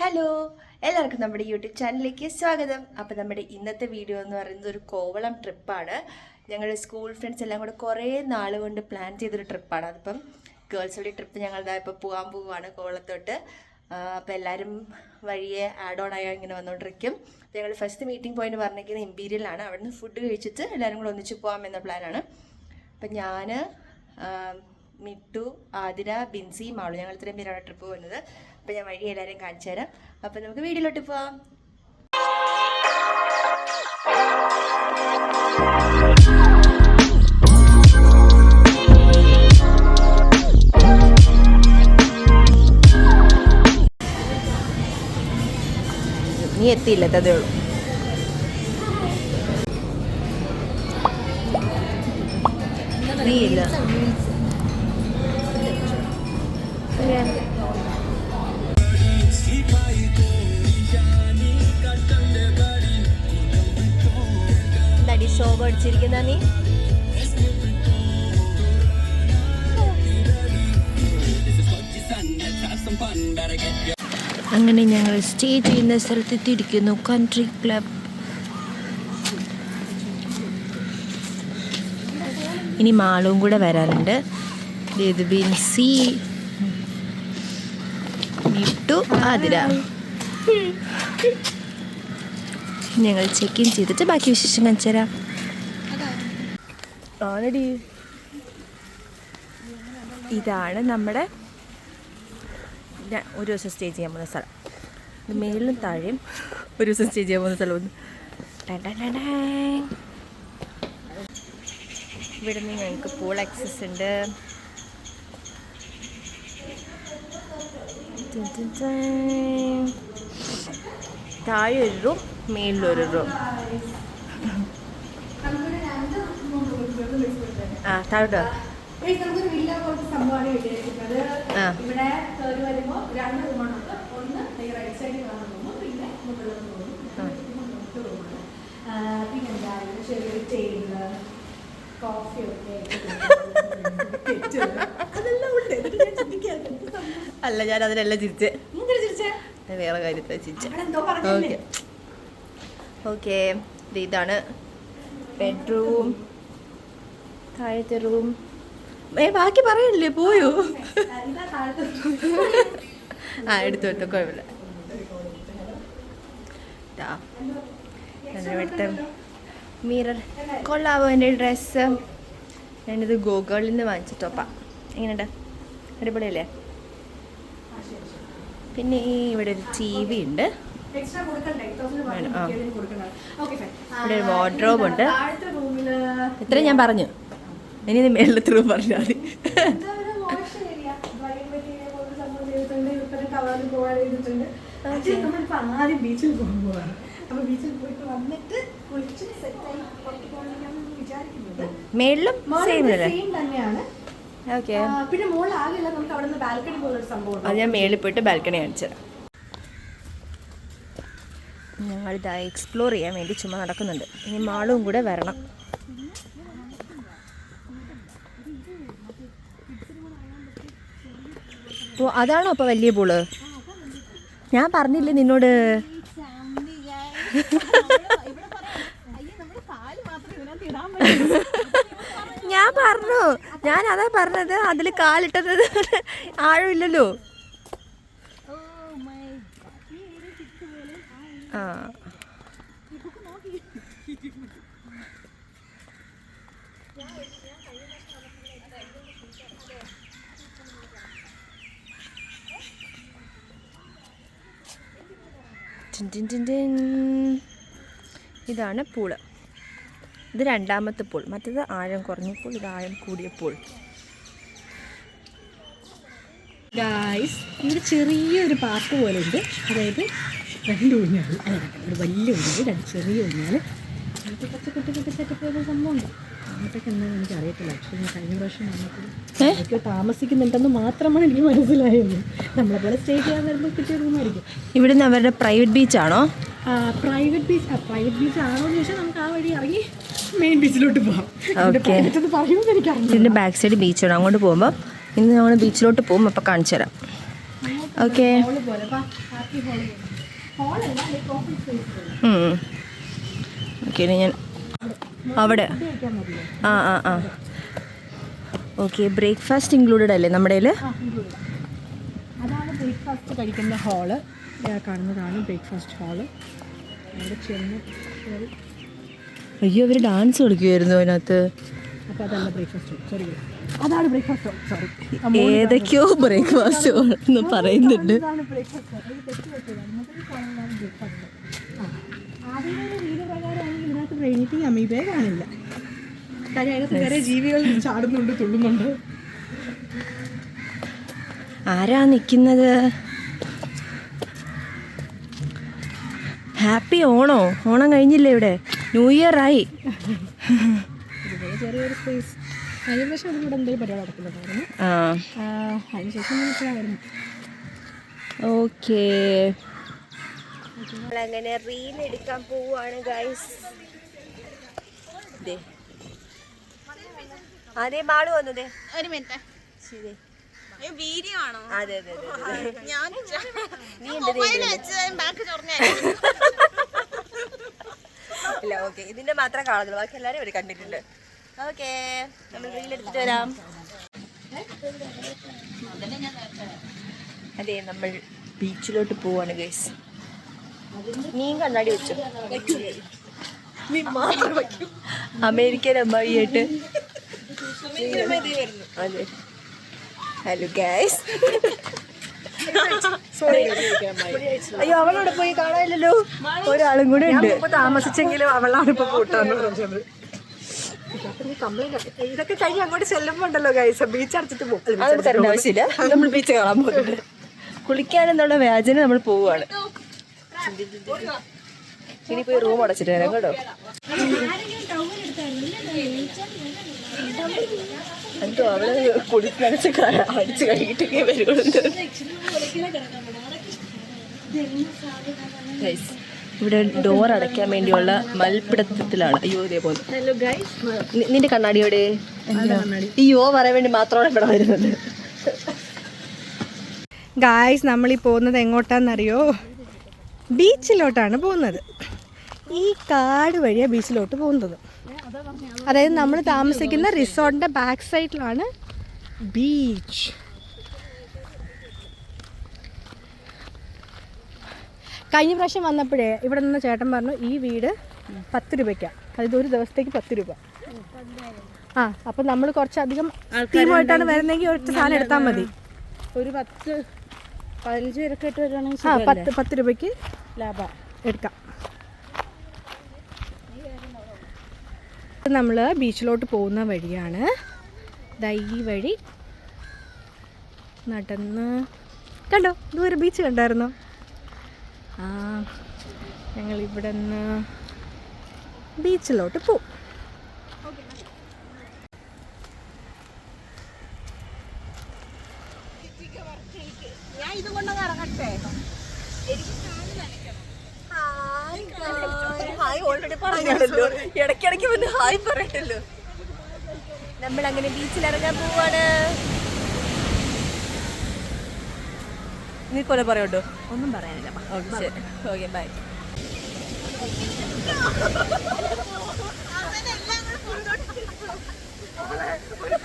Hello, എല്ലാവർക്കും നമ്മുടെ YouTube ചാനലിലേക്ക് സ്വാഗതം. അപ്പോൾ നമ്മുടെ ഇന്നത്തെ വീഡിയോ എന്ന് പറയുന്നത് ഒരു കോവളം ട്രിപ്പാണ്. ഞങ്ങളുടെ സ്കൂൾ ഫ്രണ്ട്സ് എല്ലാം കൂടെ കുറേ നാൾ കൊണ്ട് പ്ലാൻ ചെയ്തൊരു ട്രിപ്പാണ്. അതിപ്പം ഗേൾസ് സ്റ്റഡി ട്രിപ്പ് ഞങ്ങളിതാ ഇപ്പോൾ പോകാൻ പോവുകയാണ് കോവളത്തോട്ട്. അപ്പോൾ എല്ലാവരും വഴിയെ ആഡ് ഓൺ ആയി ഇങ്ങനെ വന്നുകൊണ്ടിരിക്കും. അപ്പോൾ ഞങ്ങൾ ഫസ്റ്റ് മീറ്റിംഗ് പോയിന്റ് പറഞ്ഞിരിക്കുന്നത് ഇമ്പീരിയലാണ്. അവിടെ നിന്ന് ഫുഡ് കഴിച്ചിട്ട് എല്ലാവരും കൂടെ ഒന്നിച്ച് പോകാമെന്ന പ്ലാനാണ്. അപ്പം ഞാൻ, മിട്ടു, ആതിര, ബിൻസി, മാളു, ഞങ്ങൾ ഇത്രയും പേരാണ് ട്രിപ്പ് പോകുന്നത്. അപ്പോൾ ഞാൻ വഴി എല്ലാവരെയും കാണിച്ചു തരാം. അപ്പോൾ നമുക്ക് വീഡിയോയിലോട്ട് പോവാം. നീ എത്തിയില്ല, അതേ ഉള്ളൂ. നീ ഇല്ല. എന്താടി ഷോപ്പ് അടിച്ചിരിക്കുന്ന നീ? അങ്ങനെ ഞങ്ങൾ സ്റ്റേ ചെയ്യുന്ന സ്ഥലത്തെത്തിയിരിക്കുന്നു, കൺട്രി ക്ലബ്. ഇനി മാളും കൂടെ വരാനുണ്ട്. ഇത് ബിൻസി, മിട്ടു, ആതിര. ഞങ്ങൾ ചെക്ക് ഇൻ ചെയ്തിട്ട് ബാക്കി വിശേഷം കാണിച്ചു തരാം. ആണടി, ഇതാണ് നമ്മുടെ ഒരു ദിവസം സ്റ്റേ ചെയ്യാൻ പോകുന്ന സ്ഥലം. ഇത് മേളിലും താഴെയും ഒരു ദിവസം സ്റ്റേ ചെയ്യാൻ പോകുന്ന സ്ഥലം. ഇവിടെ നിന്ന് ഞങ്ങൾക്ക് പൂൾ ആക്സസ് ഉണ്ട്. താഴെ ഒരു റൂം, മേളിലൊരു റൂം. താഴോട്ടോ. അല്ല, ഞാൻ അതിനെല്ലാം ചിരിച്ചേ. വേറെ കാര്യത്തെ ചിരിച്ചേ. Okay okay. ഇതാണ് ബെഡ്റൂം, താഴത്തെ റൂം. ബാക്കി പറയല്ലേ, പോയോ? എടുത്തു എടുത്തു, കുഴപ്പമില്ല. ഇവിടുത്തെ മിറർ കൊള്ളാവോ? എൻ്റെ ഡ്രസ്സ് ഞാനിത് ഗോഗിളിൽ നിന്ന് വാങ്ങിച്ച ടോപ്പാ. എങ്ങനെയുണ്ട്? അടിപൊളിയല്ലേ? പിന്നെ ഇവിടെ ഒരു TV ഉണ്ട്. ഇവിടെ ഒരു വാർഡ്രോബ് ഉണ്ട്. ഇത്ര ഞാൻ പറഞ്ഞു. ഇനി നീ മേളത്തെ റൂം പറഞ്ഞാൽ മതി. മേളിലും സെയിം തന്നെയാണ്. ഓക്കെ. പിന്നെ മുകളിലാകില്ല, നമുക്ക് അവിടെ നിന്ന് ബാൽക്കണി പോലൊരു സംഭവം. അത് ഞാൻ മേളിൽ പോയിട്ട് ബാൽക്കണി കാണിച്ചു തരാം. ഞങ്ങളിതാ എക്സ്പ്ലോർ ചെയ്യാൻ വേണ്ടി ചുമ്മാ നടക്കുന്നുണ്ട്. ഇനി മാളും കൂടെ വരണം. ഓ, അതാണോ അപ്പോൾ വലിയ പൂള്? ഞാൻ പറഞ്ഞില്ലേ നിന്നോട്? ഞാൻ പറഞ്ഞു, ഞാൻ അതാ പറഞ്ഞത്. അതിൽ കാലിട്ടത് ആഴമില്ലല്ലോ. ആ, ഇതാണ് പൂള്. ഇത് രണ്ടാമത്തെ പൂൾ. മറ്റേത് ആഴം കുറഞ്ഞ പൂൾ, ഇത് ആഴം കൂടിയ പൂൾ. ഗായ്സ്, ഇവിടെ ചെറിയൊരു പാർക്ക് പോലെ ഉണ്ട്. അതായത് രണ്ട് ഊഞ്ഞാൽ, ഒരു വലിയ ഊഞ്ഞാൽ, രണ്ട് ചെറിയ ഊഞ്ഞാൽ, അങ്ങനത്തെ കുറച്ച് കുട്ടി കുട്ടി സെറ്റപ്പ് ചെയ്ത സംഭവമുണ്ട്. അങ്ങോട്ടൊക്കെ എന്താണെന്ന് എനിക്ക് അറിയത്തില്ല. പക്ഷേ ഞാൻ കഴിഞ്ഞ പ്രാവശ്യം വന്നപ്പോൾ എനിക്ക് താമസിക്കുന്നുണ്ടെന്ന് മാത്രമാണ് എനിക്ക് മനസ്സിലായത്. നമ്മളെപ്പോലെ സ്റ്റേ ചെയ്യാൻ വരുമ്പോൾ കിട്ടിയ റൂമായിരിക്കും. ഇവിടുന്ന് അവരുടെ പ്രൈവറ്റ് ബീച്ചാണോ? പ്രൈവറ്റ് ബീച്ച് ആണോ എന്ന് ചോദിച്ചാൽ നമുക്ക് ആ വഴി ഇറങ്ങി മെയിൻ ബീച്ചിലോട്ട് പോകാം. പറയുമ്പോൾ എനിക്കറിയാം. ഇതിൻ്റെ ബാക്ക് സൈഡ് ബീച്ചാണ്. അങ്ങോട്ട് പോകുമ്പോൾ ഇന്ന് ഞങ്ങൾ ബീച്ചിലോട്ട് പോകും. അപ്പോൾ കാണിച്ചു തരാം. ഓക്കെ. ഹോള് പോലെ ഹാപ്പി ഹോള് പോലെ. ഹോളല്ല, ഓപ്പൺ സ്പേസ് പോലെ. ഓക്കെ, ഇനി ഞാൻ അവിടെ കഴിക്കാൻ മതിയോ? ആ ഓക്കെ. ബ്രേക്ക്ഫാസ്റ്റ് ഇൻക്ലൂഡഡ് അല്ലേ നമ്മുടെ കയ്യിൽ? അതാണ് ബ്രേക്ക്ഫാസ്റ്റ് കഴിക്കുന്ന ഹാള്. കാണുന്നതാണ് ബ്രേക്ക്ഫാസ്റ്റ് ഹാള്. അവിടെ ചെന്ന് കയറി. അയ്യോ, അവർ ഡാൻസ് കളിക്കുമായിരുന്നു അതിനകത്ത്. അപ്പോൾ അതല്ല ബ്രേക്ക്ഫാസ്റ്റ്, സോറി, അതാണ് ബ്രേക്ക്ഫാസ്റ്റ്, സോറി. ഏതൊക്കെയോ ബ്രേക്ക്ഫാസ്റ്റ് എന്ന് പറയുന്നുണ്ട്. ഇതാണ് ബ്രേക്ക്ഫാസ്റ്റ്. അത് തെറ്റ് പറ്റിയതാണ്. മറ്റൊരു കാണുന്നതാണ് ബ്രേക്ക്ഫാസ്റ്റ്. ആദ്യത്തെ രീതി പ്രകാരമാണെങ്കിൽ ഇതിനകത്ത് ട്രെയിനിറ്റിങ് അമീബയെ കാണില്ല. കാര്യം അതിനകത്ത് വേറെ ജീവികൾ ചാടുന്നുണ്ട്, തുള്ളുന്നുണ്ട്. ആരാ നിൽക്കുന്നത്? ഹാപ്പി ഓണോ? ഓണം കഴിഞ്ഞില്ലേ ഇവിടെ? ന്യൂ ഇയർ ആയി. ഇതുപോലെ ചെറിയൊരു സ്പേസ്. കഴിഞ്ഞ പ്രാവശ്യം അതിലൂടെ എന്തെങ്കിലും പരിപാടി നടക്കുന്നുണ്ടായിരുന്നു. അതിനുശേഷം മനസ്സിലായിരുന്നു. ഓക്കേ, അങ്ങനെ റീൽ എടുക്കാൻ പോവാണ് ഗൈസ്. അതേ മാള് വന്നതേ. ഒരു മിനിറ്റ്. ശരി, വീഡിയോ ആണോ? അതെ. ഞാൻ നീ എന്താ ബാക്ക് ചൊറഞ്ഞ. ഇല്ല, ഓക്കെ, ഇതിന്റെ മാത്രം കാണുന്നുള്ളൂ, ബാക്കി എല്ലാവരും ഇവിടെ കണ്ടിട്ടുണ്ട്. ഓക്കെ, നമ്മൾ റീൽ എടുത്തിട്ട് വരാം. അതെ, നമ്മൾ ബീച്ചിലോട്ട് പോവാണ് ഗൈസ്. നീ കണ്ണാടി വെച്ചു. നീ മാത്രം വയ്ക്കും. അമേരിക്കൻ അമ്മായിയായിട്ട്. അതെ. Hello guys. അയ്യോ, അവളോട് പോയി കാണാനില്ലല്ലോ. ഒരാളും കൂടെ ഉണ്ട്. താമസിച്ചെങ്കിലും അവളാണ് ഇപ്പൊ കൂട്ടാന്ന് പറഞ്ഞത്. ഇതൊക്കെ കഴിഞ്ഞ് അങ്ങോട്ട് ചെല്ലുമ്പോ ഉണ്ടല്ലോ ഗൈസ്, ബീച്ച് അടച്ചിട്ട് പോകും. അത് തരേണ്ട ആവശ്യമില്ല. നമ്മൾ ബീച്ച് കാണാൻ പോകുന്നുണ്ട്. കുളിക്കാനെന്നുള്ള വ്യാജന നമ്മൾ പോവുകയാണ്. ഇനി പോയി റൂം അടച്ചിട്ട് വരാം കേട്ടോ. എന്തോ അവള് കുളിക്കടിച്ച് അടിച്ച് കഴിഞ്ഞിട്ടൊക്കെ വരുന്നുണ്ട്. ഇവിടെ ഡോർ അടയ്ക്കാൻ വേണ്ടിയുള്ള മൽപ്പിടുത്തത്തിലാണ്. അയ്യോ, ഇതേപോലെ. നിന്റെ കണ്ണാടിയോടെ അയ്യോ പറയാൻ വേണ്ടി മാത്രമാണ് ഇവിടെ വരുന്നത്. ഗായ്സ്, നമ്മളീ പോകുന്നത് എങ്ങോട്ടാണെന്നറിയോ? ബീച്ചിലോട്ടാണ് പോകുന്നത്. ഈ കാട് വഴിയാണ് ബീച്ചിലോട്ട് പോകുന്നത്. അതായത് നമ്മൾ താമസിക്കുന്ന റിസോർട്ടിൻ്റെ ബാക്ക് സൈഡിലാണ് ബീച്ച്. കഴിഞ്ഞ പ്രാവശ്യം വന്നപ്പോഴേ ഇവിടെ നിന്ന് ചേട്ടൻ പറഞ്ഞു ഈ വീട് 10 രൂപയ്ക്കാണ്. അതായത് ഒരു ദിവസത്തേക്ക് 10 രൂപ. അപ്പം നമ്മൾ കുറച്ചധികം ടീമായിട്ടാണ് വരുന്നതെങ്കിൽ ഒറ്റ സാധനം എടുത്താൽ മതി. ഒരു 10-15 പേരൊക്കെ ആയിട്ട് വരുവാണെങ്കിൽ 10 രൂപയ്ക്ക് ലാഭം എടുക്കാം. നമ്മൾ ബീച്ചിലോട്ട് പോകുന്ന വഴിയാണ്. ഈ വഴി നടന്ന് കണ്ടോ, ദൂരെ ബീച്ച് കണ്ടായിരുന്നോ? ഞങ്ങൾ ഇവിടെ നിന്ന് ബീച്ചിലോട്ട് പോവും. ഞാൻ ഇതുകൊണ്ടൊന്ന് ഇറങ്ങട്ടെ. ഹായ് ഓൾറെഡി പറഞ്ഞല്ലോ, ഇടയ്ക്കിടയ്ക്ക് വന്ന് ഹായ് പറയട്ടല്ലോ. നമ്മൾ അങ്ങനെ ബീച്ചിൽ ഇറങ്ങാൻ പോവാണ്. നീ കൊല പറയണ്ടോ? ഒന്നും പറയാനില്ല. ശരി, ഓക്കെ, ബൈ. ഒരു